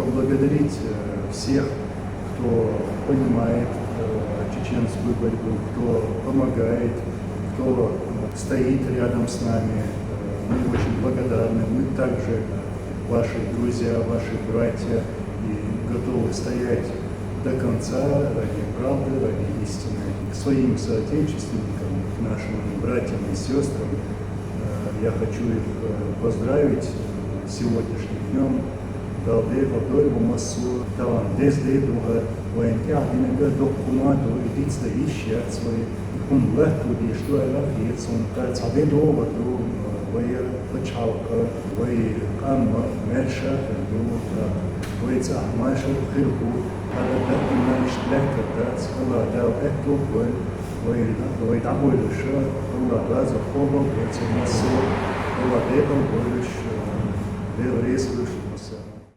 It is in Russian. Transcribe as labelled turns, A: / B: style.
A: поблагодарить всех, кто понимает чеченскую борьбу, кто помогает, кто стоит рядом с нами. Мы очень благодарны. Мы также ваши друзья, ваши братья и готовы стоять до конца ради правды, ради истины. К своим соотечественникам, к нашим братьям и сестрам я хочу их поздравить сегодняшним днем. Далде Вадой Массу, Талан Дезде Дуга, Ваенкиадинега Докумату, Идицда Ищат свои, Умлахту, что Аллахиетсон, Кацадедо, Ваду, Вая Пачалка, Вай Камма, Мерша, Вайца Маша, Хирку, Ададатина, Шляка, Тац, Аллах дал Экту, Вай Дамой Леша, Аллах Раза Хоба, Вайца Массу, Аллах Дебал, Вайш, Дел Ресвиш,